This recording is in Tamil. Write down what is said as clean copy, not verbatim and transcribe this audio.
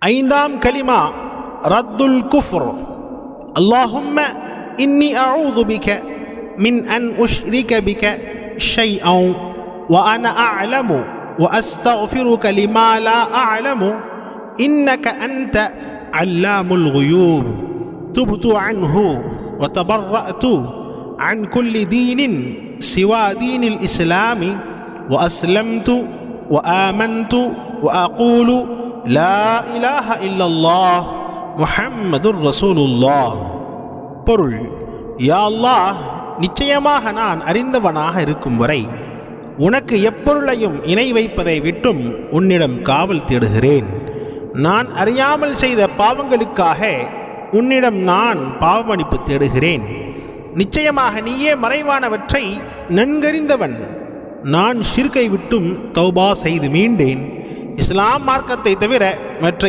ஐந்தாம் கலிமா ரத்துல் குஃப்ர். அல்லாஹும்ம இன்னி அஊது பிக மின் அன் உஷ்ரிக பிக ஷைஅன் வ அன அஅலமு வ அஸ்தக்ஃபிருக லிமா லா அஅலமு இன்னக அன்த அல்லாமுல் குயூப் துப்து அன்ஹு வ தபர்ரஅது அன் குல்லி தீனின் சிவா தீனில் இஸ்லாமி வ அஸ்லம்து வ ஆமன்து வ அகூலு லா இலாஹ இல்லல்லாஹ் முஹம்மதுர் ரசூலுல்லாஹ். பொருள்: யா அல்லாஹ், நிச்சயமாக நான் அறிந்தவனாக இருக்கும் வரை உனக்கு எப்பொருளையும் இணை வைப்பதை விட்டும் உன்னிடம் காவல் தேடுகிறேன். நான் அறியாமல் செய்த பாவங்களுக்காக உன்னிடம் நான் பாவமன்னிப்பு தேடுகிறேன். நிச்சயமாக நீயே மறைவானவற்றை நன்கறிந்தவன். நான் ஷிர்கை விட்டும் தௌபா செய்து மீண்டேன். இஸ்லாம் மார்க்கத்தை தவிர மற்ற